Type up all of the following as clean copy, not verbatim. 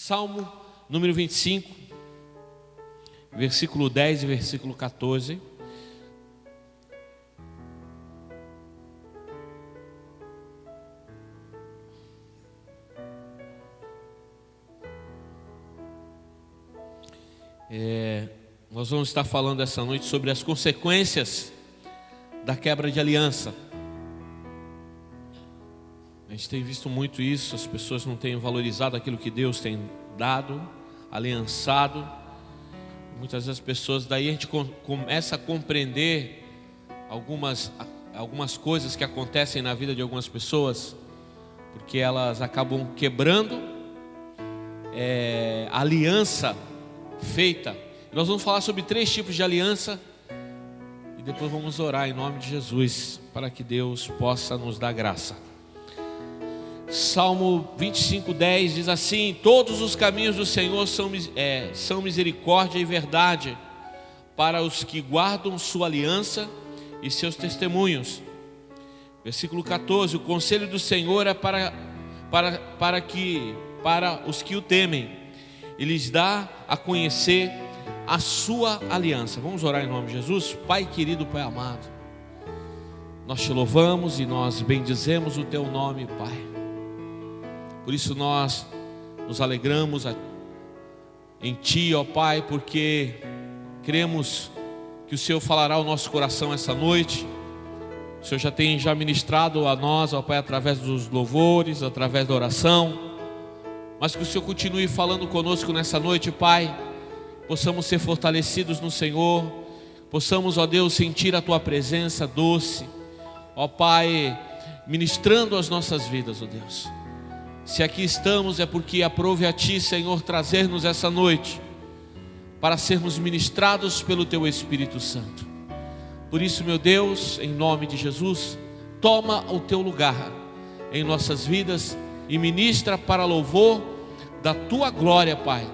Salmo número 25, versículo 10 e versículo 14. Nós vamos estar falando essa noite sobre as consequências da quebra de aliança. A gente tem visto muito isso, as pessoas não têm valorizado aquilo que Deus tem dado, aliançado. Muitas vezes as pessoas, daí a gente começa a compreender algumas coisas que acontecem na vida de algumas pessoas, porque elas acabam quebrando a aliança feita. Nós vamos falar sobre 3 tipos de aliança e depois vamos orar em nome de Jesus para que Deus possa nos dar graça. Salmo 25:10 diz assim: todos os caminhos do Senhor são misericórdia e verdade para os que guardam sua aliança e seus testemunhos. Versículo 14: o conselho do Senhor é para os que o temem, e lhes dá a conhecer a sua aliança. Vamos orar em nome de Jesus. Pai querido, Pai amado, nós te louvamos e nós bendizemos o teu nome, Pai. Por isso nós nos alegramos em Ti, ó Pai, porque cremos que o Senhor falará ao nosso coração essa noite. O Senhor já tem ministrado a nós, ó Pai, através dos louvores, através da oração, mas que o Senhor continue falando conosco nessa noite, Pai. Possamos ser fortalecidos no Senhor, possamos, ó Deus, sentir a Tua presença doce, ó Pai, ministrando as nossas vidas, ó Deus. Se aqui estamos é porque aprove a Ti, Senhor, trazer-nos essa noite para sermos ministrados pelo Teu Espírito Santo. Por isso, meu Deus, em nome de Jesus, toma o Teu lugar em nossas vidas e ministra para louvor da Tua glória, Pai.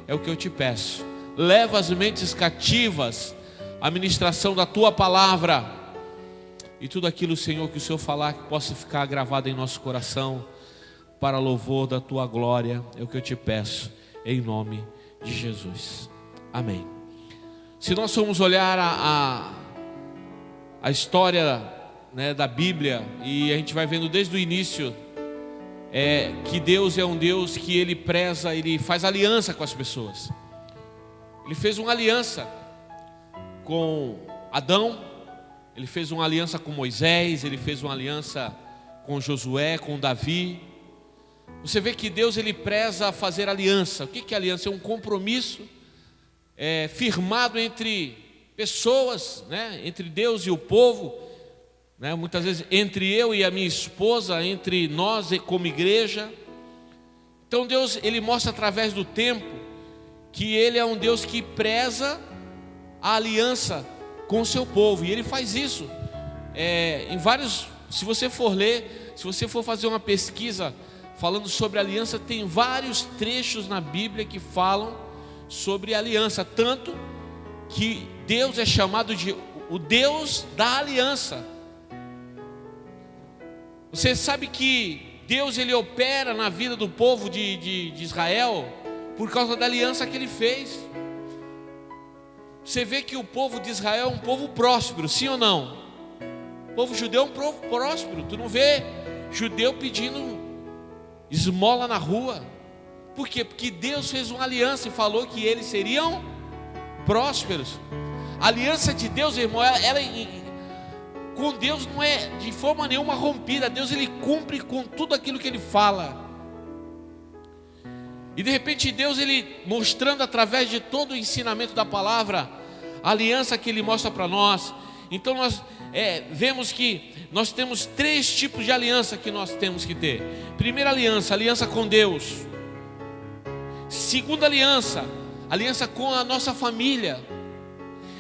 É o que eu te peço. Leva as mentes cativas à ministração da Tua palavra, e tudo aquilo, Senhor, que o Senhor falar, que possa ficar gravado em nosso coração para louvor da Tua glória. É o que eu te peço em nome de Jesus. Amém. Se nós formos olhar a história, né, da Bíblia, e a gente vai vendo desde o início que Deus é um Deus que Ele preza, Ele faz aliança com as pessoas. Ele fez uma aliança com Adão, Ele fez uma aliança com Moisés, Ele fez uma aliança com Josué, com Davi. Você vê que Deus, Ele preza fazer aliança. O que é aliança? É um compromisso firmado entre pessoas, né? Entre Deus e o povo, né? Muitas vezes entre eu e a minha esposa, entre nós como igreja. Então Deus, Ele mostra através do tempo que Ele é um Deus que preza a aliança com o seu povo, e Ele faz isso em vários. Se você for ler, se você for fazer uma pesquisa falando sobre aliança, tem vários trechos na Bíblia que falam sobre aliança, tanto que Deus é chamado de o Deus da aliança. Você sabe que Deus, Ele opera na vida do povo de Israel por causa da aliança que Ele fez. Você vê que o povo de Israel é um povo próspero, sim ou não? O povo judeu é um povo próspero. Tu não vê judeu pedindo esmola na rua. Por quê? Porque Deus fez uma aliança e falou que eles seriam prósperos. A aliança de Deus, irmão, ela com Deus não é de forma nenhuma rompida. Deus, Ele cumpre com tudo aquilo que Ele fala. E de repente Deus, Ele mostrando através de todo o ensinamento da palavra, a aliança que Ele mostra para nós. Então nós vemos que nós temos 3 tipos de aliança que nós temos que ter. Primeira aliança, aliança com Deus. Segunda aliança, aliança com a nossa família.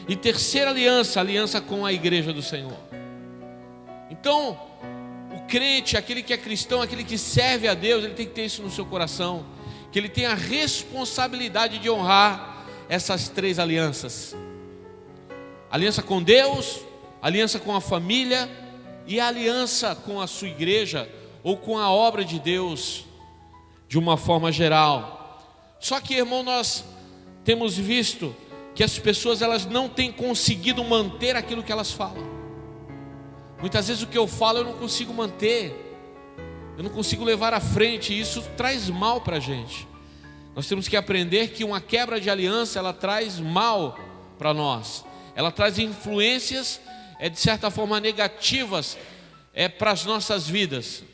E terceira aliança, aliança com a igreja do Senhor. Então, o crente, aquele que é cristão, aquele que serve a Deus, ele tem que ter isso no seu coração, que ele tem a responsabilidade de honrar essas 3 alianças: aliança com Deus, aliança com a família e a aliança com a sua igreja, ou com a obra de Deus de uma forma geral. Só que, irmão, nós temos visto que as pessoas, elas não têm conseguido manter aquilo que elas falam. Muitas vezes o que eu falo eu não consigo manter, eu não consigo levar à frente, e isso traz mal para a gente. Nós temos que aprender que uma quebra de aliança, ela traz mal para nós. Ela traz influências, de certa forma, negativas para as nossas vidas.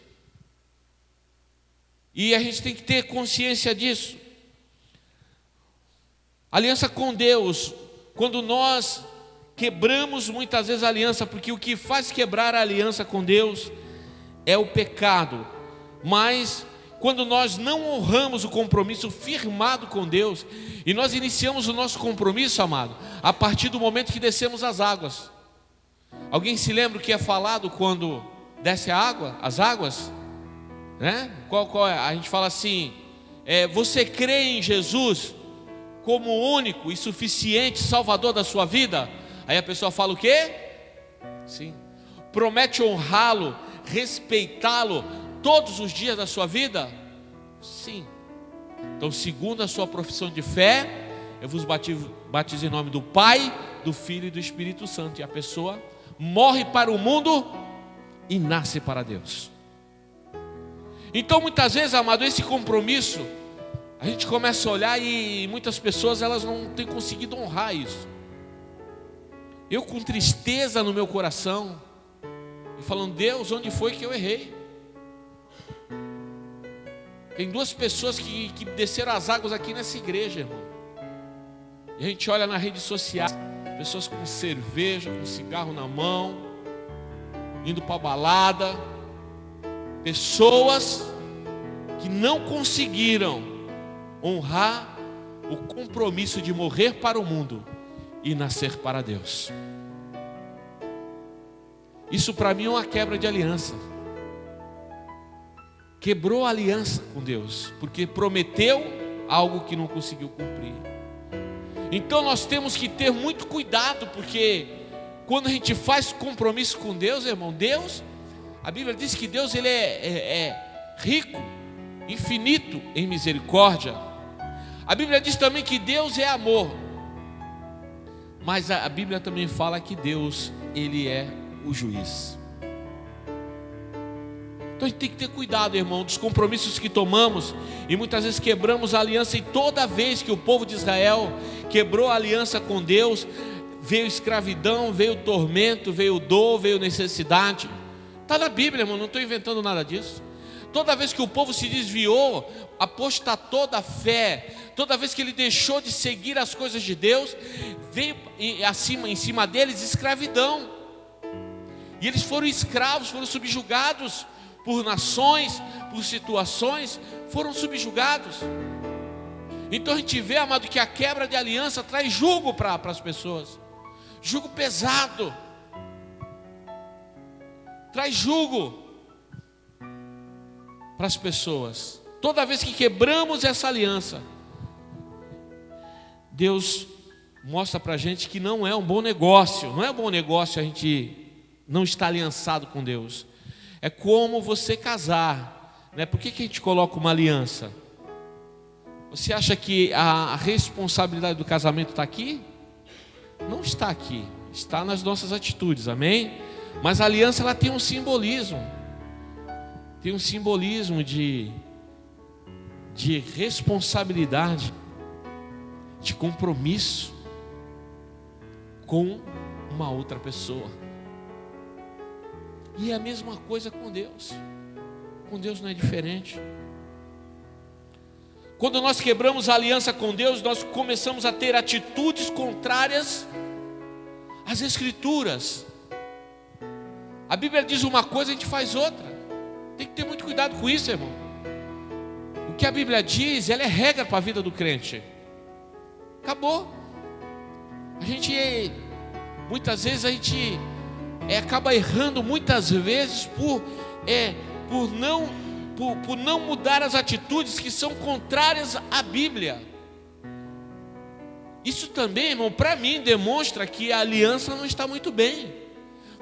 E a gente tem que ter consciência disso. Aliança com Deus, quando nós quebramos muitas vezes a aliança, porque o que faz quebrar a aliança com Deus é o pecado. Mas quando nós não honramos o compromisso firmado com Deus, e nós iniciamos o nosso compromisso, amado, a partir do momento que descemos as águas. Alguém se lembra o que é falado quando desce a água, as águas? Né? Qual é? A gente fala assim, você crê em Jesus como único e suficiente Salvador da sua vida? Aí a pessoa fala o quê? Sim. Promete honrá-lo, respeitá-lo todos os dias da sua vida? Sim. Então, segundo a sua profissão de fé, eu vos batizo em nome do Pai, do Filho e do Espírito Santo. E a pessoa morre para o mundo e nasce para Deus. Então, muitas vezes, amado, esse compromisso, a gente começa a olhar e muitas pessoas, elas não têm conseguido honrar isso. Eu com tristeza no meu coração, e falando, Deus, onde foi que eu errei? Tem duas pessoas que desceram as águas aqui nessa igreja, irmão. E a gente olha na rede social, pessoas com cerveja, com cigarro na mão, indo para a balada. Pessoas que não conseguiram honrar o compromisso de morrer para o mundo e nascer para Deus. Isso para mim é uma quebra de aliança. Quebrou a aliança com Deus, porque prometeu algo que não conseguiu cumprir. Então nós temos que ter muito cuidado, porque quando a gente faz compromisso com Deus, irmão, Deus, a Bíblia diz que Deus ele é rico, infinito em misericórdia. A Bíblia diz também que Deus é amor. Mas a Bíblia também fala que Deus, ele é o juiz. Então a gente tem que ter cuidado, irmão, dos compromissos que tomamos. E muitas vezes quebramos a aliança. E toda vez que o povo de Israel quebrou a aliança com Deus, veio escravidão, veio tormento, veio dor, veio necessidade. Está na Bíblia, irmão, não estou inventando nada disso. Toda vez que o povo se desviou, apostatou da fé, toda vez que ele deixou de seguir as coisas de Deus, veio em cima deles escravidão. E eles foram escravos, foram subjugados por nações, por situações, foram subjugados. Então a gente vê, amado, que a quebra de aliança traz jugo para as pessoas. Jugo pesado. Traz jugo para as pessoas. Toda vez que quebramos essa aliança, Deus mostra para a gente que não é um bom negócio. Não é um bom negócio a gente não estar aliançado com Deus. É como você casar, né? Por que a gente coloca uma aliança? Você acha que a responsabilidade do casamento está aqui? Não está aqui, está nas nossas atitudes, amém? Mas a aliança, ela tem um simbolismo. Tem um simbolismo de responsabilidade, de compromisso com uma outra pessoa. E é a mesma coisa com Deus. Com Deus não é diferente. Quando nós quebramos a aliança com Deus, nós começamos a ter atitudes contrárias às Escrituras. A Bíblia diz uma coisa, a gente faz outra. Tem que ter muito cuidado com isso, irmão. O que a Bíblia diz, ela é regra para a vida do crente. Acabou. Muitas vezes a gente acaba errando muitas vezes por não mudar as atitudes que são contrárias à Bíblia. Isso também, irmão, para mim demonstra que a aliança não está muito bem.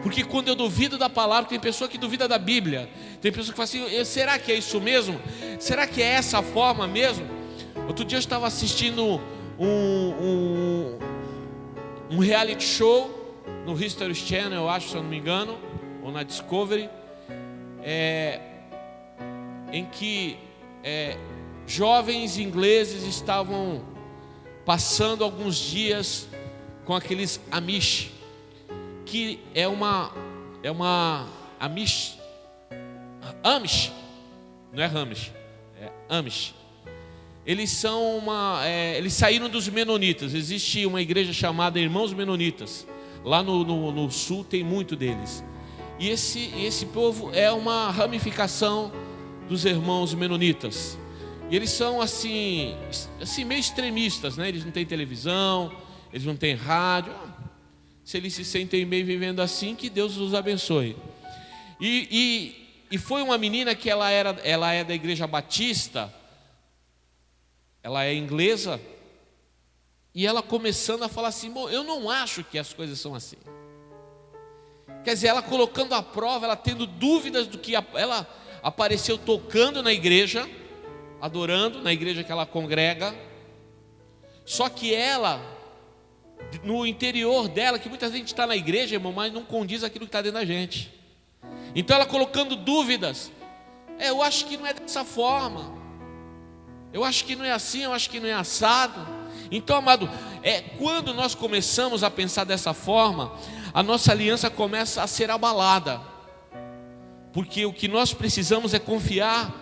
Porque quando eu duvido da palavra, tem pessoa que duvida da Bíblia. Tem pessoa que fala assim, será que é isso mesmo? Será que é essa forma mesmo? Outro dia eu estava assistindo um reality show no History Channel, eu acho, se eu não me engano, ou na Discovery, em que jovens ingleses estavam passando alguns dias com aqueles Amish, que é uma Amish, não é Amish, é Amish. Eles saíram dos Menonitas. Existe uma igreja chamada Irmãos Menonitas. Lá no sul tem muito deles. E esse povo é uma ramificação dos Irmãos Menonitas. E eles são assim meio extremistas, né? Eles não têm televisão, eles não têm rádio. Se eles se sentem bem vivendo assim, que Deus os abençoe. E foi uma menina que ela é da igreja batista. Ela é inglesa, e ela começando a falar assim: bom, eu não acho que as coisas são assim. Quer dizer, ela colocando à prova, ela tendo dúvidas do que ela apareceu tocando na igreja, adorando na igreja que ela congrega. Só que ela, no interior dela, que muita gente está na igreja, irmão, mas não condiz aquilo que está dentro da gente. Então ela colocando dúvidas: eu acho que não é dessa forma, eu acho que não é assim, eu acho que não é assado. Então, amado, quando nós começamos a pensar dessa forma, a nossa aliança começa a ser abalada. Porque o que nós precisamos é confiar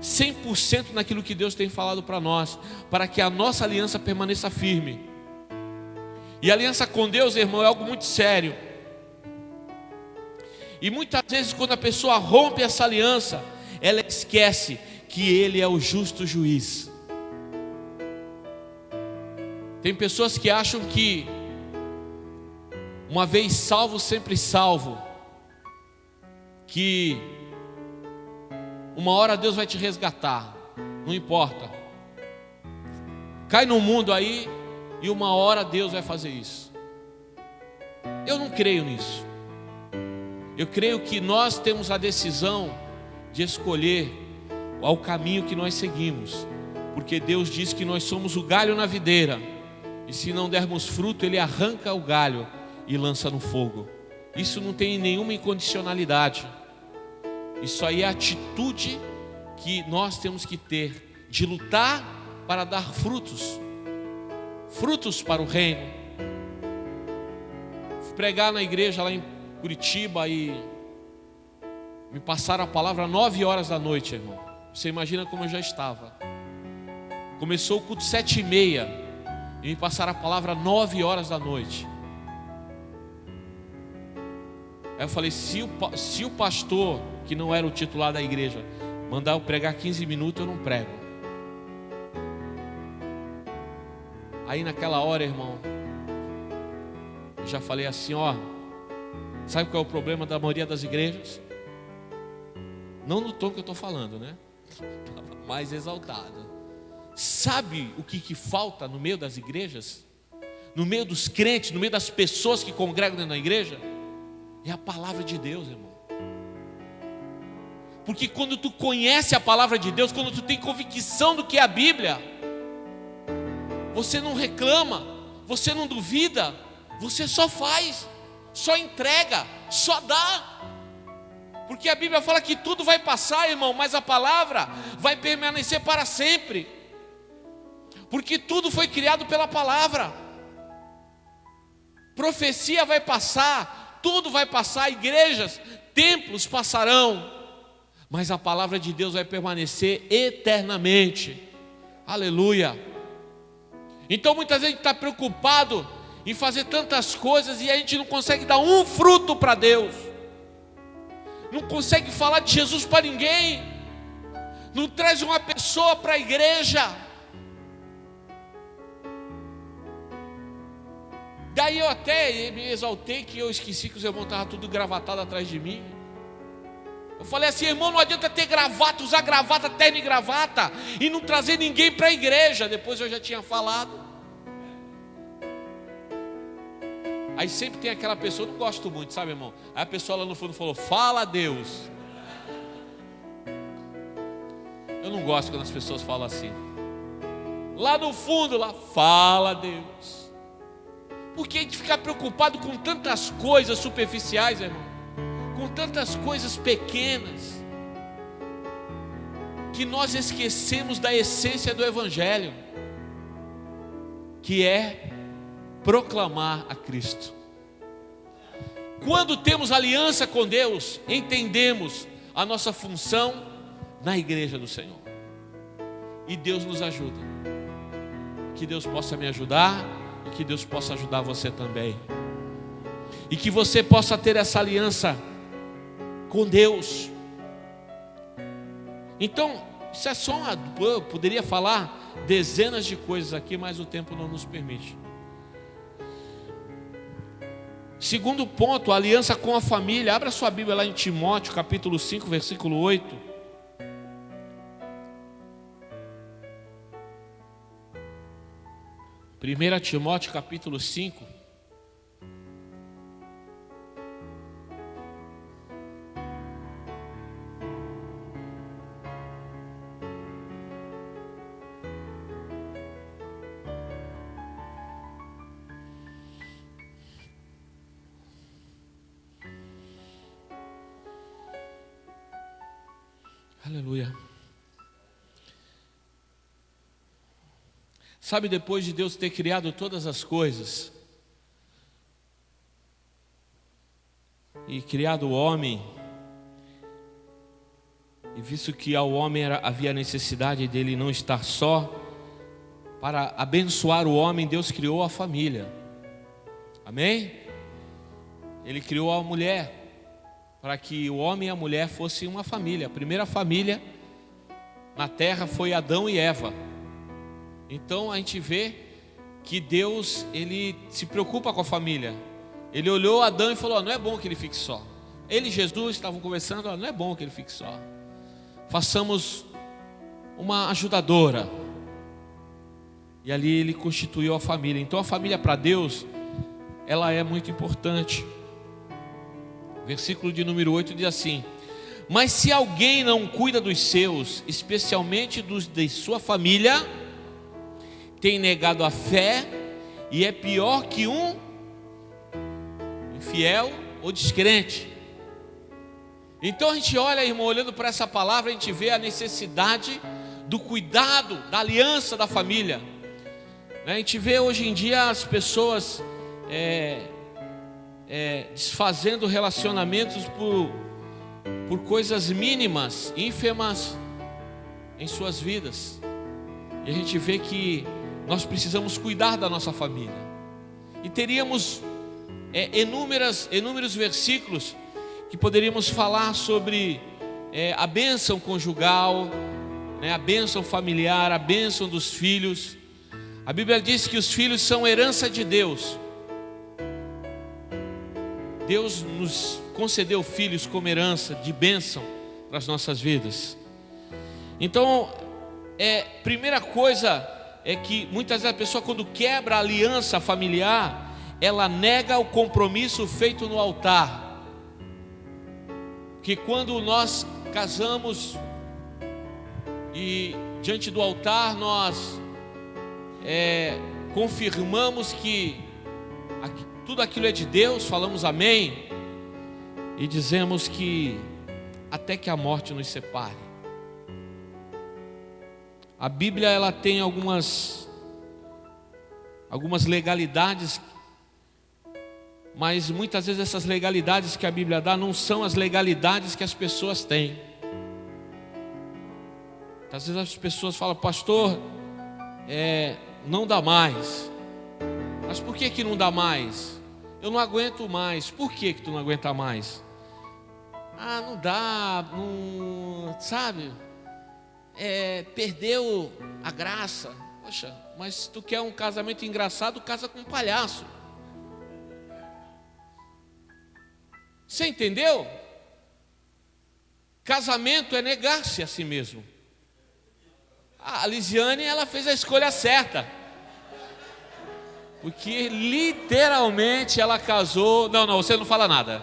100% naquilo que Deus tem falado para nós, para que a nossa aliança permaneça firme. E a aliança com Deus, irmão, é algo muito sério. E muitas vezes quando a pessoa rompe essa aliança, ela esquece que Ele é o justo juiz. Tem pessoas que acham que uma vez salvo, sempre salvo, que uma hora Deus vai te resgatar, não importa, cai no mundo aí e uma hora Deus vai fazer isso. Eu não creio nisso. Eu creio que nós temos a decisão de escolher ao caminho que nós seguimos, porque Deus diz que nós somos o galho na videira, e se não dermos fruto, Ele arranca o galho e lança no fogo. Isso não tem nenhuma incondicionalidade. Isso aí é a atitude que nós temos que ter, de lutar para dar frutos para o reino. Fui pregar na igreja lá em Curitiba e me passaram a palavra 9 horas da noite, irmão. Você imagina como eu já estava. Começou o culto 7h30 e me passaram a palavra 9 horas da noite. Aí eu falei: se o pastor, que não era o titular da igreja, mandar eu pregar 15 minutos, eu não prego. Aí naquela hora, irmão, eu já falei assim: ó, sabe qual é o problema da maioria das igrejas? Não no tom que eu estou falando, né? Mais exaltado. Sabe o que falta no meio das igrejas? No meio dos crentes, no meio das pessoas que congregam dentro da igreja? É a palavra de Deus, irmão. Porque quando tu conhece a palavra de Deus, quando tu tem convicção do que é a Bíblia, você não reclama, você não duvida, você só faz, só entrega, só dá. Porque a Bíblia fala que tudo vai passar, irmão, mas a palavra vai permanecer para sempre. Porque tudo foi criado pela palavra. Profecia vai passar, tudo vai passar, igrejas, templos passarão, mas a palavra de Deus vai permanecer eternamente. Aleluia. Então muitas vezes a gente está preocupado em fazer tantas coisas e a gente não consegue dar um fruto para Deus. Não consegue falar de Jesus para ninguém, não traz uma pessoa para a igreja. Daí eu até me exaltei que eu esqueci que os irmãos estavam tudo gravatado atrás de mim. Eu falei assim: irmão, não adianta ter gravata, usar gravata, terno e gravata e não trazer ninguém para a igreja. Depois eu já tinha falado. Aí sempre tem aquela pessoa, eu não gosto muito, sabe, irmão? Aí a pessoa lá no fundo falou: fala a Deus. Eu não gosto quando as pessoas falam assim. Lá no fundo, lá, fala Deus. Por que a gente fica preocupado com tantas coisas superficiais, irmão? Com tantas coisas pequenas, que nós esquecemos da essência do Evangelho, que é proclamar a Cristo. Quando temos aliança com Deus, entendemos a nossa função na igreja do Senhor. E Deus nos ajuda. Que Deus possa me ajudar e que Deus possa ajudar você também. E que você possa ter essa aliança com Deus. Então, isso é só eu poderia falar dezenas de coisas aqui, mas o tempo não nos permite. Segundo ponto, a aliança com a família. Abra sua Bíblia lá em Timóteo, capítulo 5, versículo 8. Primeira Timóteo, capítulo 5. Aleluia. Sabe, depois de Deus ter criado todas as coisas e criado o homem, e visto que ao homem havia necessidade dele não estar só, para abençoar o homem, Deus criou a família. Amém? Ele criou a mulher, para que o homem e a mulher fossem uma família. A primeira família na terra foi Adão e Eva. Então a gente vê que Deus, Ele se preocupa com a família. Ele olhou Adão e falou: não é bom que ele fique só. Ele e Jesus estavam conversando: não é bom que ele fique só. Façamos uma ajudadora. E ali Ele constituiu a família. Então a família para Deus, ela é muito importante. Versículo de número 8 diz assim: mas se alguém não cuida dos seus, especialmente dos de sua família, tem negado a fé e é pior que um infiel ou descrente. Então a gente olha, irmão, olhando para essa palavra, a gente vê a necessidade do cuidado, da aliança da família. A gente vê hoje em dia as pessoas desfazendo relacionamentos por coisas mínimas, ínfimas em suas vidas. E a gente vê que nós precisamos cuidar da nossa família. E teríamos inúmeros versículos que poderíamos falar sobre a bênção conjugal, a bênção familiar, a bênção dos filhos. A Bíblia diz que os filhos são herança de Deus. Deus nos concedeu filhos como herança de bênção para as nossas vidas. Então, primeira coisa é que muitas vezes a pessoa, quando quebra a aliança familiar, ela nega o compromisso feito no altar. Que quando nós casamos e diante do altar nós confirmamos que tudo aquilo é de Deus, falamos amém e dizemos que até que a morte nos separe. A Bíblia, ela tem algumas legalidades, mas muitas vezes essas legalidades que a Bíblia dá não são as legalidades que as pessoas têm. Às vezes as pessoas falam: pastor, não dá mais. Mas por que não dá mais? Eu não aguento mais. Por que tu não aguenta mais? Não dá, não, sabe? Perdeu a graça. Poxa, mas se tu quer um casamento engraçado, casa com um palhaço. Você entendeu? Casamento é negar-se a si mesmo. A Lisiane, ela fez a escolha certa, porque literalmente ela casou. Não, você não fala nada.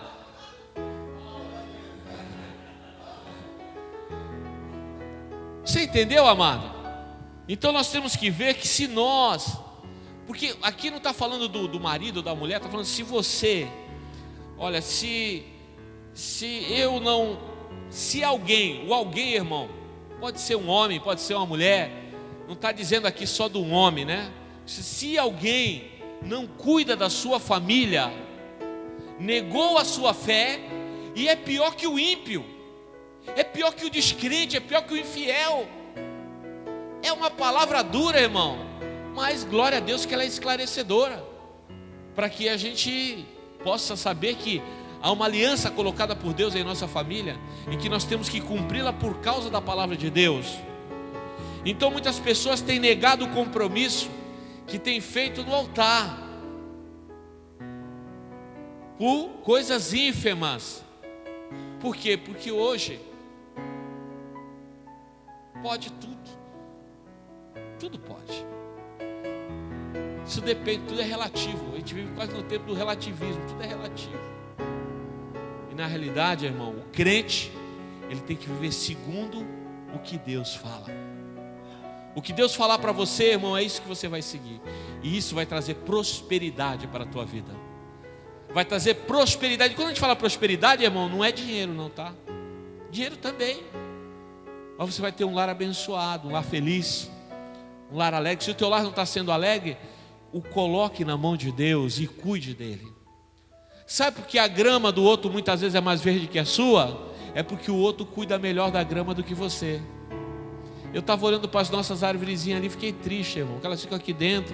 Você entendeu, amado? Então nós temos que ver que se nós, porque aqui não está falando do marido ou da mulher, está falando se você, olha, se alguém, o alguém, irmão, pode ser um homem, pode ser uma mulher, não está dizendo aqui só do homem, né? Se alguém não cuida da sua família, negou a sua fé, e é pior que o ímpio, é pior que o descrente, é pior que o infiel. É uma palavra dura, irmão, mas glória a Deus que ela é esclarecedora, para que a gente possa saber que há uma aliança colocada por Deus em nossa família, e que nós temos que cumpri-la por causa da palavra de Deus. Então muitas pessoas têm negado o compromisso que têm feito no altar, por coisas ínfimas. Por quê? Porque hoje pode tudo. Tudo pode. Isso depende, tudo é relativo. A gente vive quase no tempo do relativismo, tudo é relativo. E na realidade, irmão, o crente, ele tem que viver segundo o que Deus fala. O que Deus falar para você, irmão, é isso que você vai seguir. E isso vai trazer prosperidade para a tua vida. Vai trazer prosperidade. Quando a gente fala prosperidade, irmão, não é dinheiro não, tá? Dinheiro também. Mas você vai ter um lar abençoado, um lar feliz, um lar alegre. Se o teu lar não está sendo alegre, o coloque na mão de Deus e cuide dele. Sabe por que a grama do outro muitas vezes é mais verde que a sua? É porque o outro cuida melhor da grama do que você. Eu estava olhando para as nossas árvorezinhas ali, fiquei triste, irmão, que elas ficam aqui dentro,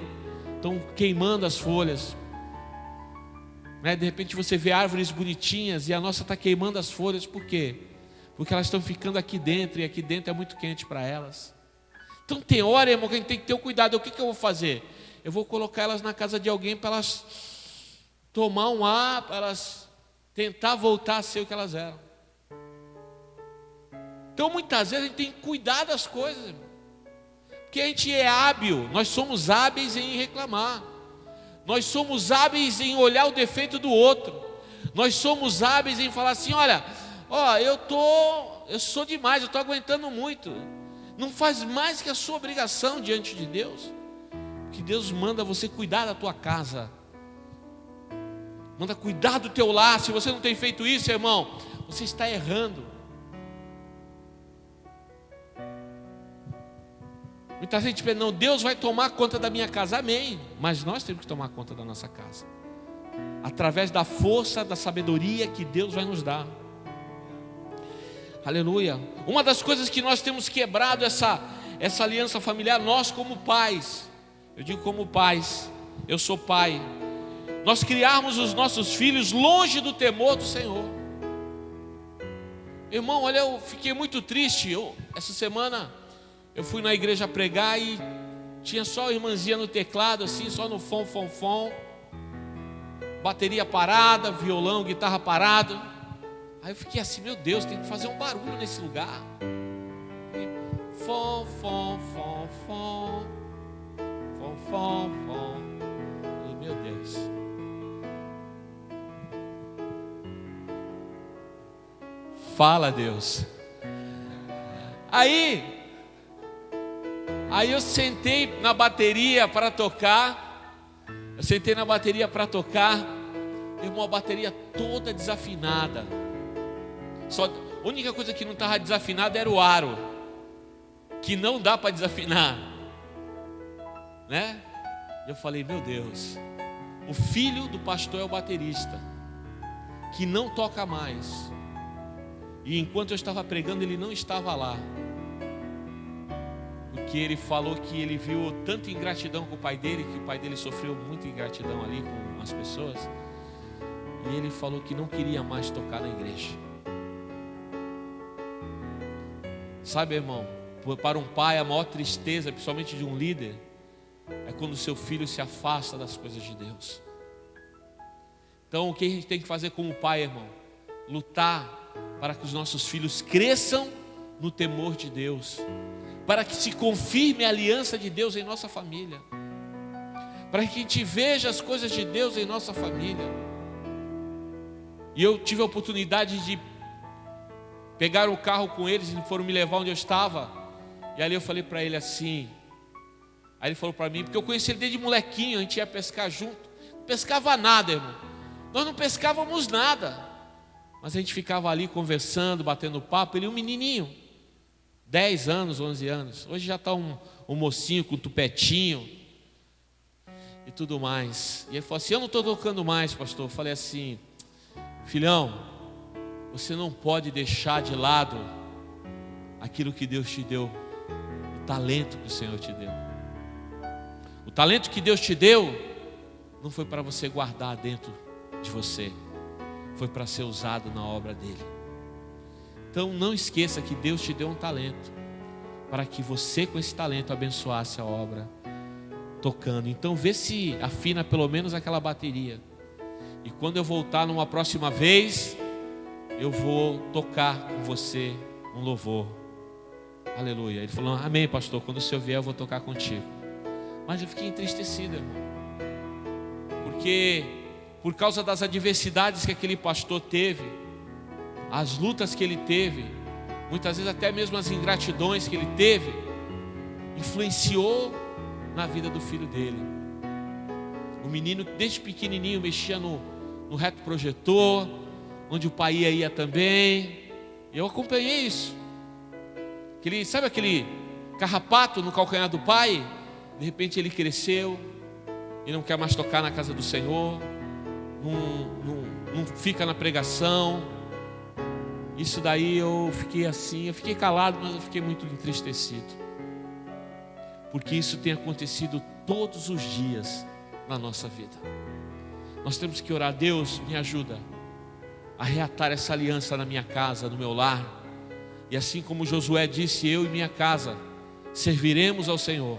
estão queimando as folhas, né? De repente você vê árvores bonitinhas e a nossa está queimando as folhas. Por quê? Porque elas estão ficando aqui dentro, e aqui dentro é muito quente para elas. Então tem hora, irmão, que a gente tem que ter o cuidado. O que eu vou fazer? Eu vou colocar elas na casa de alguém para elas tomar um ar, para elas tentar voltar a ser o que elas eram. Então muitas vezes a gente tem que cuidar das coisas, irmão, porque a gente é hábil, nós somos hábeis em reclamar, nós somos hábeis em olhar o defeito do outro, nós somos hábeis em falar assim: olha, eu sou demais, eu estou aguentando muito. Não faz mais que a sua obrigação diante de Deus. Que Deus manda você cuidar da tua casa, manda cuidar do teu lar. Se você não tem feito isso, irmão, você está errando. Muita gente pensa: não, Deus vai tomar conta da minha casa. Amém, mas nós temos que tomar conta da nossa casa, através da força, da sabedoria que Deus vai nos dar. Aleluia. Uma das coisas que nós temos quebrado essa aliança familiar, nós como pais, eu digo como pais, eu sou pai, nós criarmos os nossos filhos longe do temor do Senhor. Irmão, olha, eu fiquei muito triste. Essa semana eu fui na igreja pregar e tinha só a irmãzinha no teclado, assim, só no fom, bateria parada, violão, guitarra parada. Aí eu fiquei assim: meu Deus, tem que fazer um barulho nesse lugar. Fom. E meu Deus. Fala, Deus. Aí eu sentei na bateria para tocar. Irmão, a bateria toda desafinada. Só a única coisa que não estava desafinada era o aro, que não dá para desafinar, né? Eu falei: meu Deus, o filho do pastor é o baterista, que não toca mais. E enquanto eu estava pregando, ele não estava lá, porque ele falou que ele viu tanta ingratidão com o pai dele, que o pai dele sofreu muita ingratidão ali com as pessoas, e ele falou que não queria mais tocar na igreja. Sabe, irmão, para um pai a maior tristeza, principalmente de um líder, é quando o seu filho se afasta das coisas de Deus. Então o que a gente tem que fazer como pai, irmão? Lutar para que os nossos filhos cresçam no temor de Deus, para que se confirme a aliança de Deus em nossa família, para que a gente veja as coisas de Deus em nossa família. E eu tive a oportunidade de pegar o carro com eles, e foram me levar onde eu estava. E ali eu falei para ele assim: Aí ele falou para mim, porque eu conheci ele desde molequinho, a gente ia pescar junto. Não pescava nada, irmão. Nós não pescávamos nada. Mas a gente ficava ali conversando, batendo papo. Ele um menininho, 10 anos, 11 anos. Hoje já está um mocinho com tupetinho e tudo mais. E ele falou assim, eu não estou tocando mais, pastor. Eu falei assim, filhão, você não pode deixar de lado aquilo que Deus te deu, o talento que o Senhor te deu. O talento que Deus te deu não foi para você guardar dentro de você, foi para ser usado na obra dele. Então não esqueça que Deus te deu um talento, para que você com esse talento abençoasse a obra, tocando. Então vê se afina pelo menos aquela bateria, e quando eu voltar numa próxima vez, eu vou tocar com você um louvor. Aleluia. Ele falou, amém, pastor, quando o senhor vier eu vou tocar contigo. Mas eu fiquei entristecido, irmão, porque por causa das adversidades que aquele pastor teve, as lutas que ele teve, muitas vezes até mesmo as ingratidões que ele teve, influenciou na vida do filho dele. O menino desde pequenininho mexia no retroprojetor, onde o pai ia também. Eu acompanhei isso. Sabe aquele carrapato no calcanhar do pai? De repente ele cresceu e não quer mais tocar na casa do Senhor, não fica na pregação. Isso daí eu fiquei assim, eu fiquei calado, mas eu fiquei muito entristecido, porque isso tem acontecido todos os dias na nossa vida. Nós temos que orar, Deus me ajuda a reatar essa aliança na minha casa, no meu lar. E assim como Josué disse, eu e minha casa serviremos ao Senhor.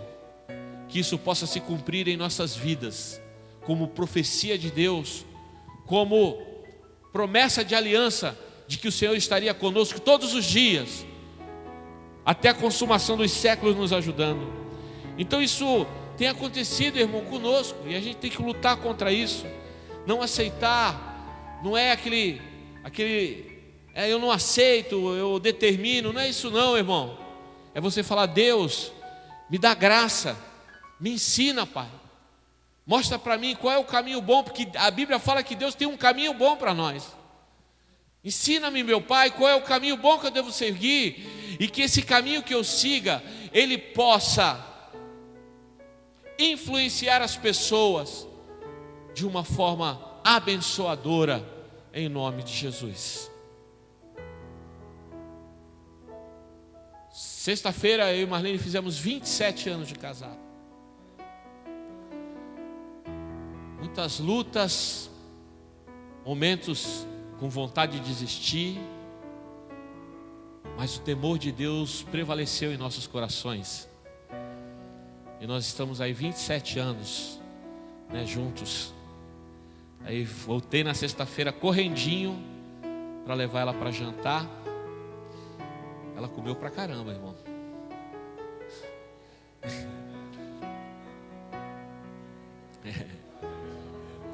Que isso possa se cumprir em nossas vidas, como profecia de Deus, como promessa de aliança, de que o Senhor estaria conosco todos os dias, até a consumação dos séculos nos ajudando. Então isso tem acontecido, irmão, conosco, e a gente tem que lutar contra isso. Não aceitar, não é aquele eu não aceito, eu determino, não é isso não, irmão. É você falar, Deus, me dá graça, me ensina, Pai, mostra para mim qual é o caminho bom, porque a Bíblia fala que Deus tem um caminho bom para nós. Ensina-me, meu Pai, qual é o caminho bom que eu devo seguir, e que esse caminho que eu siga, ele possa influenciar as pessoas de uma forma abençoadora, em nome de Jesus. Sexta-feira eu e Marlene fizemos 27 anos de casado. Muitas lutas, momentos com vontade de desistir, mas o temor de Deus prevaleceu em nossos corações. E nós estamos aí 27 anos, né, juntos. Aí voltei na sexta-feira correndinho para levar ela para jantar. Ela comeu pra caramba, irmão.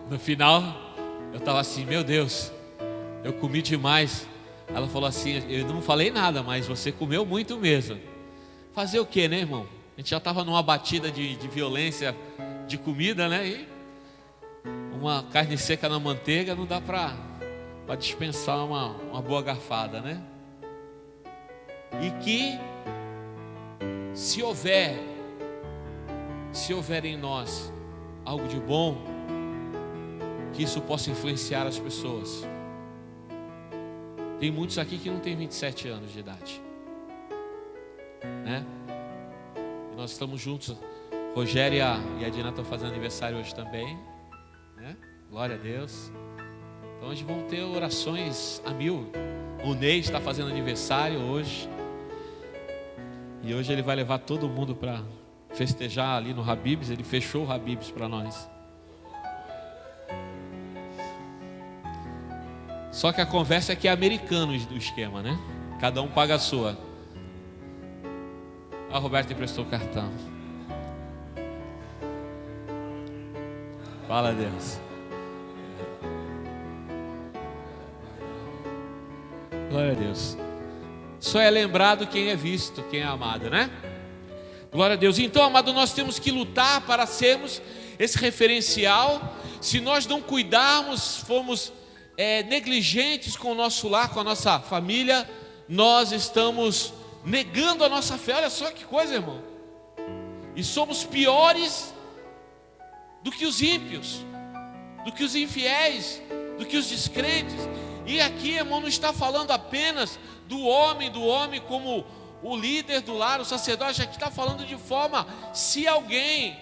No final, eu estava assim, meu Deus, eu comi demais. Ela falou assim, eu não falei nada, mas você comeu muito mesmo. Fazer o que, né, irmão? A gente já estava numa batida de violência de comida, né? E uma carne seca na manteiga não dá para dispensar uma boa garfada, né? E que se houver em nós algo de bom, que isso possa influenciar as pessoas. Tem muitos aqui que não têm 27 anos de idade, né? E nós estamos juntos. Rogério e a Dina estão fazendo aniversário hoje também, né? Glória a Deus. Então hoje vão ter orações a mil. O Ney está fazendo aniversário hoje, e hoje ele vai levar todo mundo para festejar ali no Habib's. Ele fechou o Habib's para nós. Só que a conversa é que é americano do esquema, né? Cada um paga a sua. A Roberta emprestou o cartão. Fala a Deus. Glória a Deus. Só é lembrado quem é visto, quem é amado, né? Glória a Deus. Então, amado, nós temos que lutar para sermos esse referencial. Se nós não cuidarmos, formos negligentes com o nosso lar, com a nossa família, nós estamos negando a nossa fé. Olha só que coisa, irmão. E somos piores do que os ímpios, do que os infiéis, do que os descrentes. E aqui, irmão, não está falando apenas do homem como o líder do lar, o sacerdote. Aqui está falando de forma, se alguém,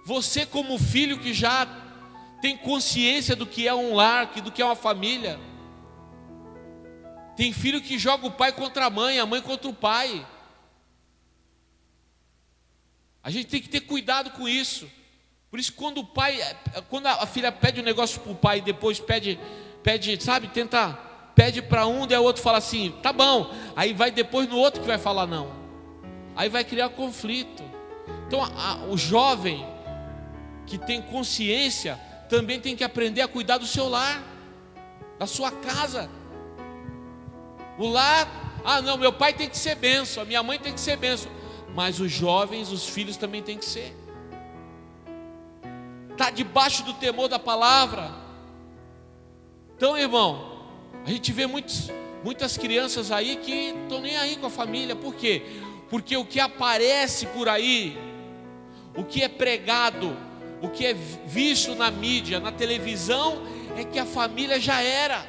você como filho que já tem consciência do que é um lar, do que é uma família. Tem filho que joga o pai contra a mãe contra o pai. A gente tem que ter cuidado com isso. Por isso, quando a filha pede um negócio para o pai e depois pede, sabe, pede para um, daí o outro fala assim, tá bom. Aí vai depois no outro que vai falar não. Aí vai criar conflito. Então, o jovem que tem consciência também tem que aprender a cuidar do seu lar, da sua casa. O lar, não, meu pai tem que ser bênção, a minha mãe tem que ser bênção. Mas os jovens, os filhos também tem que ser. Está debaixo do temor da palavra. Então, irmão, a gente vê muitas crianças aí que estão nem aí com a família. Por quê? Porque o que aparece por aí, o que é pregado, o que é visto na mídia, na televisão, é que a família já era.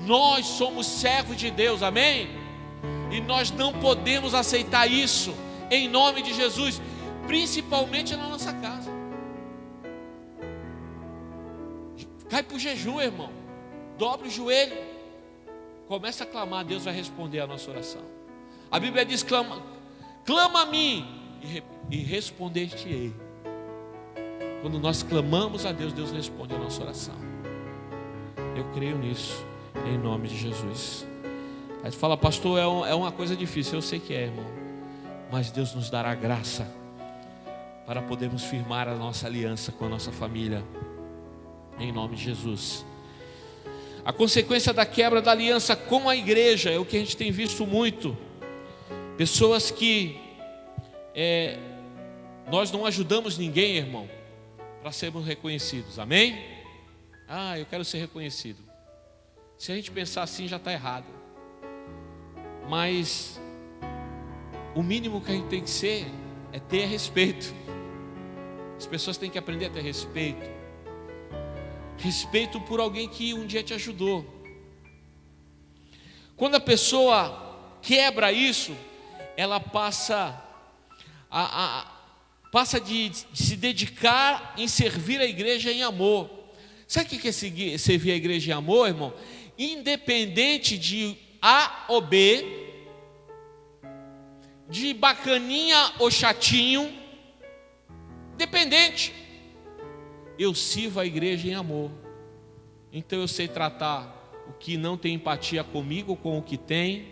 Nós somos servos de Deus, amém? E nós não podemos aceitar isso, em nome de Jesus, principalmente na nossa casa. Cai para o jejum, irmão. Dobre o joelho. Começa a clamar, Deus vai responder a nossa oração. A Bíblia diz, clama a mim e responder-te-ei. Quando nós clamamos a Deus, Deus responde a nossa oração. Eu creio nisso, em nome de Jesus. Aí você fala, pastor, é uma coisa difícil. Eu sei que é, irmão. Mas Deus nos dará graça para podermos firmar a nossa aliança com a nossa família, em nome de Jesus. A consequência da quebra da aliança com a igreja é o que a gente tem visto muito. Pessoas que nós não ajudamos ninguém, irmão, para sermos reconhecidos, amém? Eu quero ser reconhecido. Se a gente pensar assim, já está errado. Mas o mínimo que a gente tem que ser é ter respeito. As pessoas têm que aprender a ter respeito. Respeito por alguém que um dia te ajudou. Quando a pessoa quebra isso, ela passa de se dedicar em servir a igreja em amor. Sabe o que é servir a igreja em amor, irmão? Independente de A ou B, de bacaninha ou chatinho, dependente. Eu sirvo a igreja em amor. Então eu sei tratar o que não tem empatia comigo com o que tem.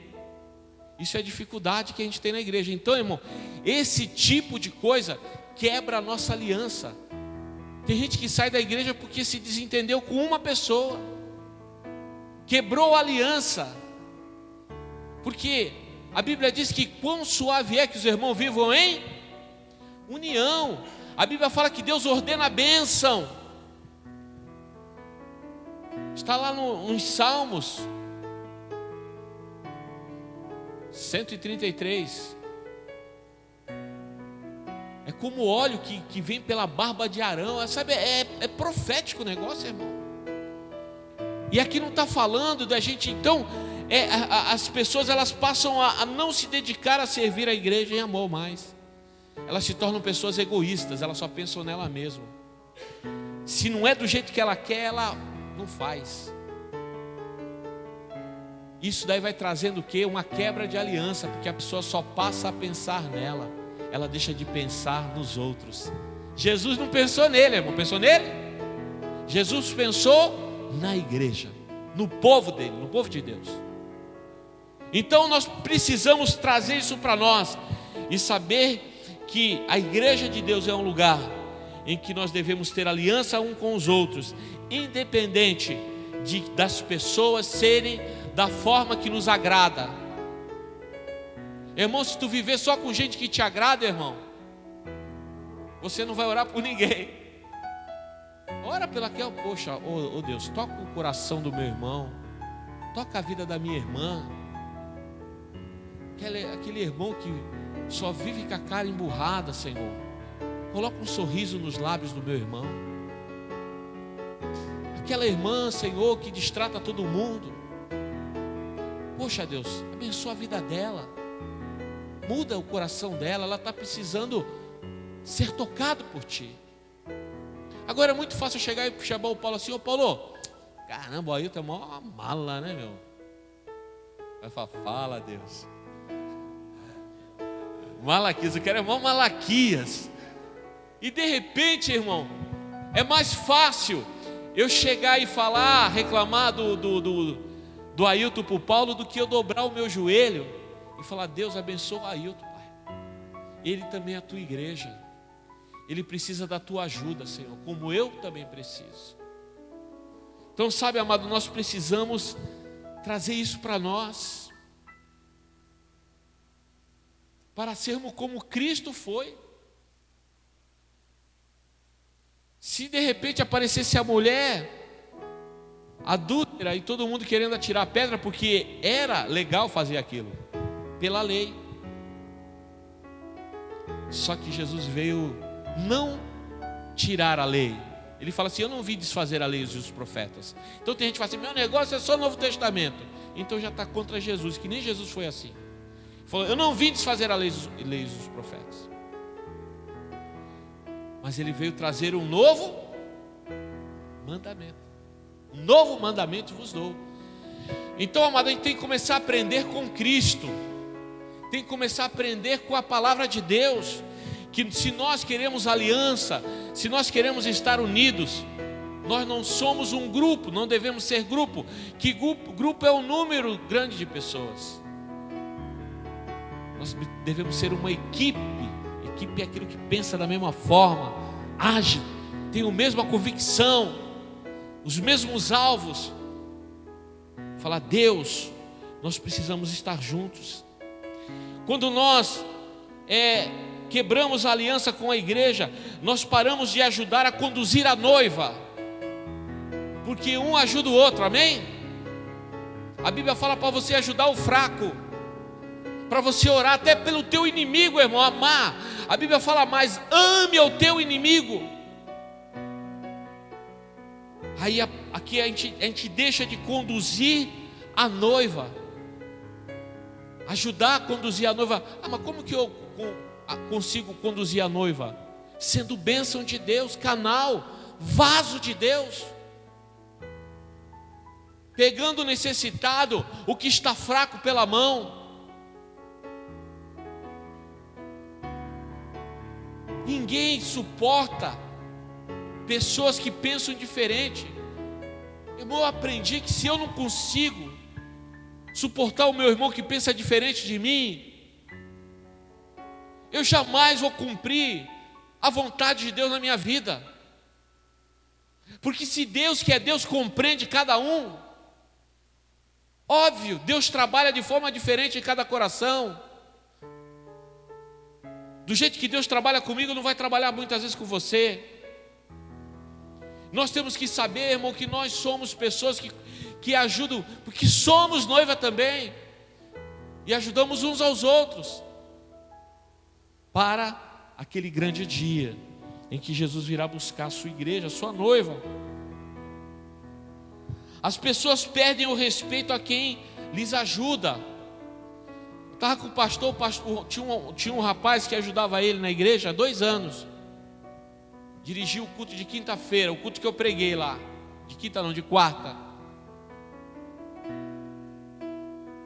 Isso é a dificuldade que a gente tem na igreja. Então, irmão, esse tipo de coisa quebra a nossa aliança. Tem gente que sai da igreja porque se desentendeu com uma pessoa, quebrou a aliança. Porque a Bíblia diz que quão suave é que os irmãos vivam em união. A Bíblia fala que Deus ordena a bênção. Está lá nos Salmos 133. É como o óleo que vem pela barba de Arão. Sabe, é profético o negócio, irmão. E aqui não está falando da gente. Então, as pessoas elas passam a não se dedicar a servir a igreja em amor mais. Elas se tornam pessoas egoístas. Elas só pensam nela mesma. Se não é do jeito que ela quer, ela não faz. Isso daí vai trazendo o quê? Uma quebra de aliança, porque a pessoa só passa a pensar nela. Ela deixa de pensar nos outros. Jesus não pensou nele, irmão. Pensou nele? Jesus pensou na igreja, no povo dele, no povo de Deus. Então nós precisamos trazer isso para nós e saber que a igreja de Deus é um lugar em que nós devemos ter aliança um com os outros, independente das pessoas serem da forma que nos agrada. Irmão, se tu viver só com gente que te agrada, irmão, você não vai orar por ninguém. Ora pelaquela, poxa, oh Deus, toca o coração do meu irmão, toca a vida da minha irmã, aquele irmão que só vive com a cara emburrada, Senhor, coloca um sorriso nos lábios do meu irmão. Aquela irmã, Senhor, que distrata todo mundo, poxa Deus, abençoa a vida dela, muda o coração dela, ela está precisando ser tocado por Ti. Agora é muito fácil eu chegar e chamar o Paulo assim: ô Paulo, caramba, o Ailton é mó mala, né, meu? Vai falar: fala, Deus. Malaquias, eu quero é mó Malaquias. E de repente, irmão, é mais fácil eu chegar e falar, reclamar do Ailton para o Paulo, do que eu dobrar o meu joelho e falar: Deus, abençoa o Ailton, Pai. Ele também é a tua igreja. Ele precisa da tua ajuda, Senhor, como eu também preciso. Então, sabe, amado, nós precisamos trazer isso para nós, para sermos como Cristo foi. Se de repente aparecesse a mulher adúltera e todo mundo querendo atirar pedra, porque era legal fazer aquilo, pela lei. Só que Jesus veio não tirar a lei. Ele fala assim: eu não vim desfazer a lei dos profetas. Então tem gente que fala assim: meu negócio é só o Novo Testamento. Então já está contra Jesus, que nem Jesus foi assim. Ele falou: eu não vim desfazer a lei dos profetas, mas ele veio trazer um novo mandamento. Um novo mandamento vos dou. Então, amado, a gente tem que começar a aprender com Cristo, tem que começar a aprender com a palavra de Deus, que se nós queremos aliança, se nós queremos estar unidos, nós não somos um grupo, não devemos ser grupo. Que grupo é um número grande de pessoas. Nós devemos ser uma equipe. Equipe é aquilo que pensa da mesma forma, age, tem a mesma convicção, os mesmos alvos. Falar: Deus, nós precisamos estar juntos. Quando nós quebramos a aliança com a igreja, nós paramos de ajudar a conduzir a noiva, porque um ajuda o outro, amém? A Bíblia fala para você ajudar o fraco, para você orar até pelo teu inimigo, irmão, amar. A Bíblia fala mais: ame ao teu inimigo. Aí aqui a gente deixa de conduzir a noiva, ajudar a conduzir a noiva. Mas como que eu consigo conduzir a noiva? Sendo bênção de Deus, canal, vaso de Deus, pegando o necessitado, o que está fraco pela mão. Ninguém suporta pessoas que pensam diferente. Eu aprendi que se eu não consigo suportar o meu irmão que pensa diferente de mim, eu jamais vou cumprir a vontade de Deus na minha vida. Porque se Deus, que é Deus, compreende cada um, óbvio, Deus trabalha de forma diferente em cada coração. Do jeito que Deus trabalha comigo, não vai trabalhar muitas vezes com você. Nós temos que saber, irmão, que nós somos pessoas que ajudam, porque somos noiva também, e ajudamos uns aos outros, para aquele grande dia em que Jesus virá buscar a sua igreja, a sua noiva. As pessoas perdem o respeito a quem lhes ajuda. Eu estava com o pastor, tinha um rapaz que ajudava ele na igreja há 2 anos. Dirigiu o culto de quinta-feira, o culto que eu preguei lá. De quinta não, de quarta.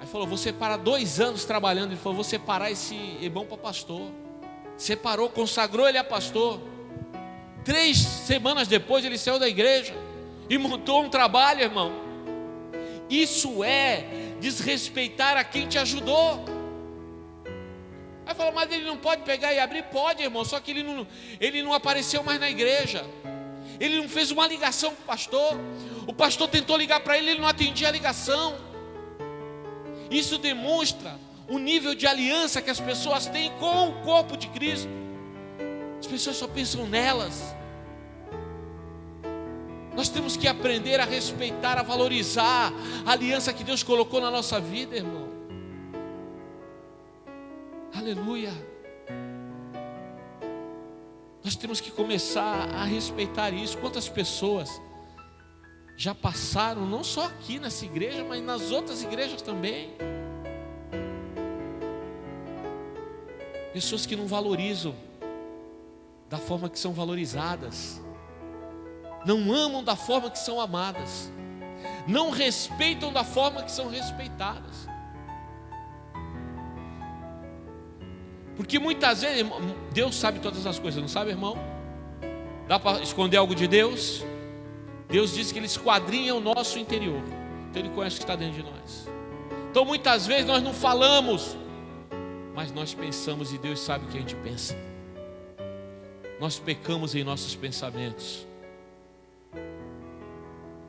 Aí falou: vou separar 2 anos trabalhando. Ele falou: vou separar esse irmão para pastor. Separou, consagrou ele a pastor. 3 semanas depois ele saiu da igreja e montou um trabalho, irmão. Isso é desrespeitar a quem te ajudou. Aí falou: mas ele não pode pegar e abrir? Pode, irmão, só que ele não apareceu mais na igreja. Ele não fez uma ligação com o pastor. O pastor tentou ligar para ele, ele não atendia a ligação. Isso demonstra o nível de aliança que as pessoas têm com o corpo de Cristo. As pessoas só pensam nelas. Nós temos que aprender a respeitar, a valorizar a aliança que Deus colocou na nossa vida, irmão. Aleluia. Nós temos que começar a respeitar isso. Quantas pessoas já passaram, não só aqui nessa igreja, mas nas outras igrejas também. Pessoas que não valorizam da forma que são valorizadas, não amam da forma que são amadas, não respeitam da forma que são respeitadas. Porque muitas vezes, Deus sabe todas as coisas, não sabe, irmão? Dá para esconder algo de Deus? Deus diz que Ele esquadrinha o nosso interior, então Ele conhece o que está dentro de nós. Então muitas vezes nós não falamos, mas nós pensamos e Deus sabe o que a gente pensa. Nós pecamos em nossos pensamentos.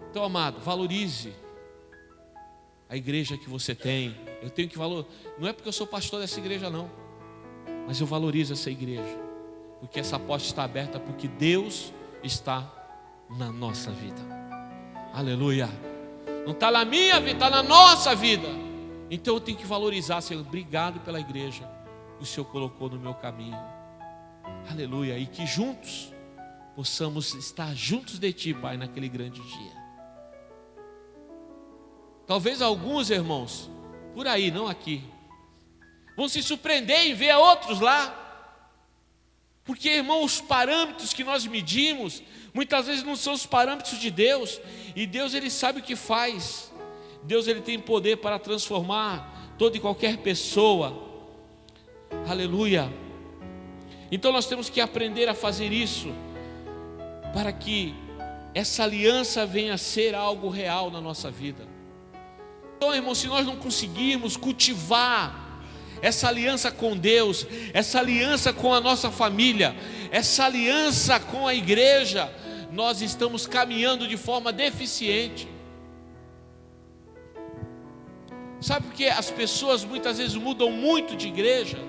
Então, amado, valorize a igreja que você tem. Eu tenho que valorizar, não é porque eu sou pastor dessa igreja não, mas eu valorizo essa igreja, porque essa porta está aberta, porque Deus está na nossa vida. Aleluia. Não está na minha vida, está na nossa vida. Então eu tenho que valorizar. Senhor, obrigado pela igreja que o Senhor colocou no meu caminho. Aleluia. E que juntos possamos estar juntos de Ti, Pai, naquele grande dia. Talvez alguns irmãos por aí, não aqui, vão se surpreender em ver outros lá. Porque, irmão, os parâmetros que nós medimos muitas vezes não são os parâmetros de Deus. E Deus, Ele sabe o que faz. Deus, Ele tem poder para transformar toda e qualquer pessoa. Aleluia. Então nós temos que aprender a fazer isso, para que essa aliança venha a ser algo real na nossa vida. Então, irmão, se nós não conseguirmos cultivar essa aliança com Deus, essa aliança com a nossa família, essa aliança com a igreja, nós estamos caminhando de forma deficiente. Sabe por que as pessoas muitas vezes mudam muito de igreja?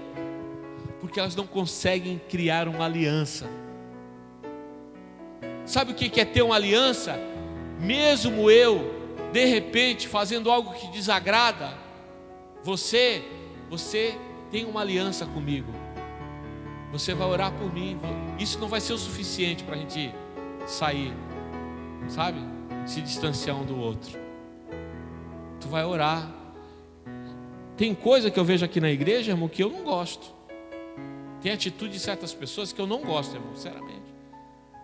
Porque elas não conseguem criar uma aliança. Sabe o que é ter uma aliança? Mesmo eu, de repente, fazendo algo que desagrada você tem uma aliança comigo. Você vai orar por mim. Isso não vai ser o suficiente para a gente sair, sabe? Se distanciar um do outro. Tu vai orar. Tem coisa que eu vejo aqui na igreja, irmão, que eu não gosto. Tem atitude de certas pessoas que eu não gosto, irmão, sinceramente.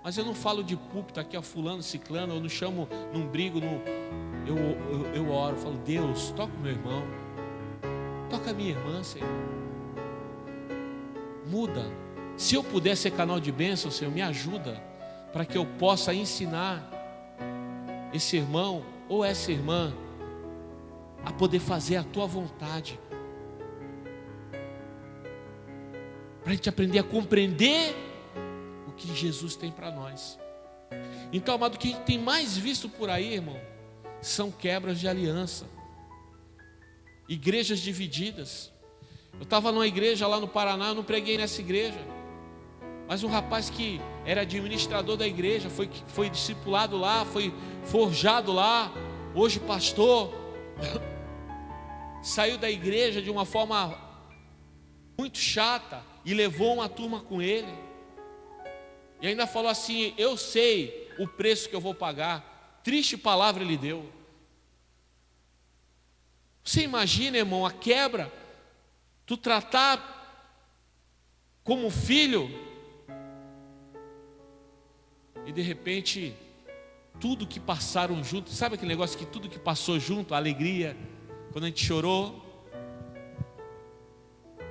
Mas eu não falo de púlpito aqui, ó, fulano, ciclano, eu não chamo, não brigo, eu oro, falo, Deus, toca o meu irmão, toca a minha irmã, Senhor. Muda. Se eu puder ser canal de bênção, Senhor, me ajuda, para que eu possa ensinar esse irmão ou essa irmã a poder fazer a tua vontade, para a gente aprender a compreender o que Jesus tem para nós. Então, amado, o que a gente tem mais visto por aí, irmão, são quebras de aliança, igrejas divididas. Eu estava numa igreja lá no Paraná, eu não preguei nessa igreja, mas um rapaz que era administrador da igreja, foi discipulado lá, foi forjado lá, hoje pastor, saiu da igreja de uma forma muito chata e levou uma turma com ele, e ainda falou assim, eu sei o preço que eu vou pagar. Triste palavra ele deu. Você imagina, irmão, a quebra, tu tratar como filho, e de repente tudo que passaram junto, sabe aquele negócio que tudo que passou junto, a alegria, quando a gente chorou.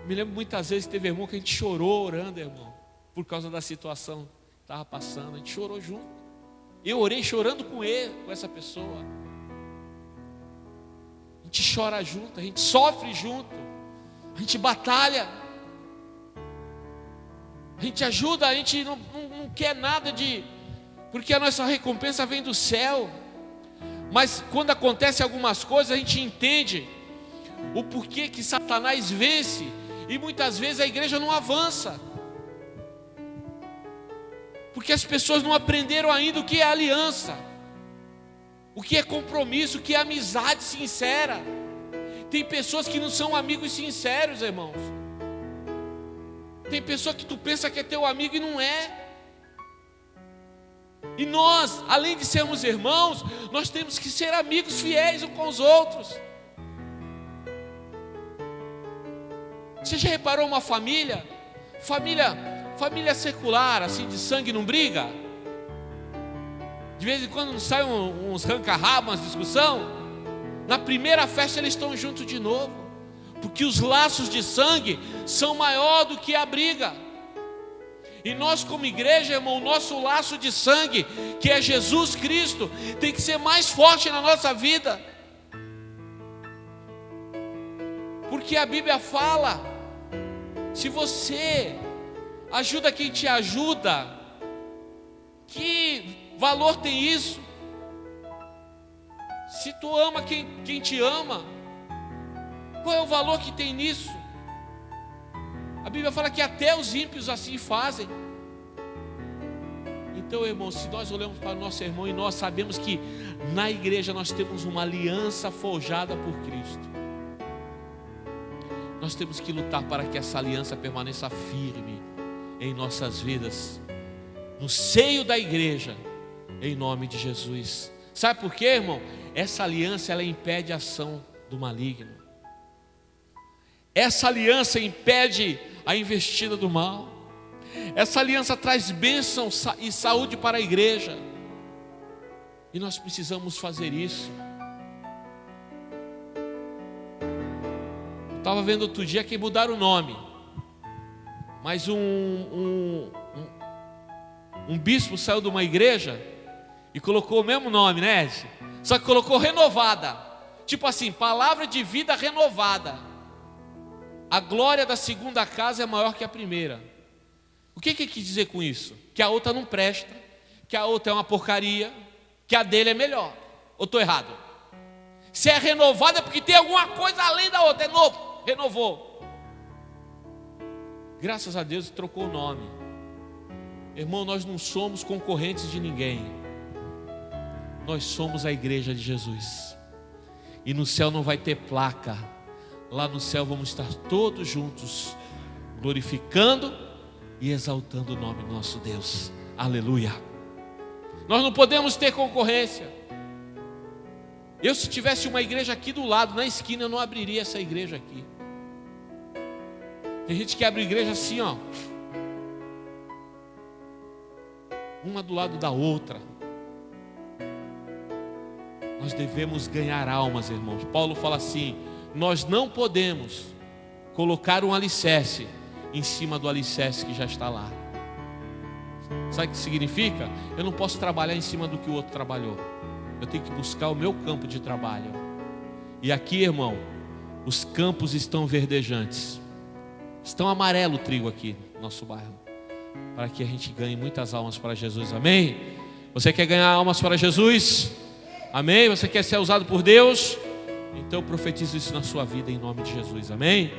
Me lembro muitas vezes, teve irmão que a gente chorou orando, irmão, por causa da situação que estava passando, a gente chorou junto. Eu orei chorando com ele, com essa pessoa. A gente chora junto, a gente sofre junto, a gente batalha, a gente ajuda, a gente não quer nada porque a nossa recompensa vem do céu. Mas quando acontecem algumas coisas, a gente entende o porquê que Satanás vence e muitas vezes a igreja não avança. Porque as pessoas não aprenderam ainda o que é aliança, o que é compromisso, o que é amizade sincera. Tem pessoas que não são amigos sinceros, irmãos. Tem pessoa que tu pensa que é teu amigo e não é. E nós, além de sermos irmãos, nós temos que ser amigos fiéis uns com os outros. Você já reparou uma família secular, assim, de sangue não briga? De vez em quando saem uns ranca-rabo, umas discussão. Na primeira festa eles estão juntos de novo, porque os laços de sangue são maior do que a briga. E nós como igreja, irmão, o nosso laço de sangue, que é Jesus Cristo, tem que ser mais forte na nossa vida. Porque a Bíblia fala, se você ajuda quem te ajuda, que valor tem isso? Se tu ama quem te ama, qual é o valor que tem nisso? A Bíblia fala que até os ímpios assim fazem. Então, irmão, se nós olhamos para o nosso irmão e nós sabemos que na igreja nós temos uma aliança forjada por Cristo, nós temos que lutar para que essa aliança permaneça firme em nossas vidas, no seio da igreja, em nome de Jesus. Sabe por quê, irmão? Essa aliança, ela impede a ação do maligno. Essa aliança impede a investida do mal. Essa aliança traz bênção e saúde para a igreja. E nós precisamos fazer isso. Eu estava vendo outro dia que mudaram o nome, mas um bispo saiu de uma igreja e colocou o mesmo nome, né, Ed? Só que colocou renovada. Tipo assim, palavra de vida renovada. A glória da segunda casa é maior que a primeira. O que quis dizer com isso? Que a outra não presta, que a outra é uma porcaria, que a dele é melhor. Ou estou errado? Se é renovada é porque tem alguma coisa além da outra. É novo, renovou. Graças a Deus trocou o nome. Irmão, nós não somos concorrentes de ninguém. Nós somos a igreja de Jesus. E no céu não vai ter placa. Lá no céu vamos estar todos juntos, glorificando e exaltando o nome do nosso Deus. Aleluia. Nós não podemos ter concorrência. Eu, se tivesse uma igreja aqui do lado, na esquina, eu não abriria essa igreja aqui. Tem gente que abre igreja assim, ó, uma do lado da outra. Nós devemos ganhar almas, irmãos. Paulo fala assim: nós não podemos colocar um alicerce em cima do alicerce que já está lá. Sabe o que significa? Eu não posso trabalhar em cima do que o outro trabalhou. Eu tenho que buscar o meu campo de trabalho. E aqui, irmão, os campos estão verdejantes. Estão amarelo o trigo aqui no nosso bairro, para que a gente ganhe muitas almas para Jesus. Amém? Você quer ganhar almas para Jesus? Amém? Você quer ser usado por Deus? Então eu profetizo isso na sua vida em nome de Jesus. Amém?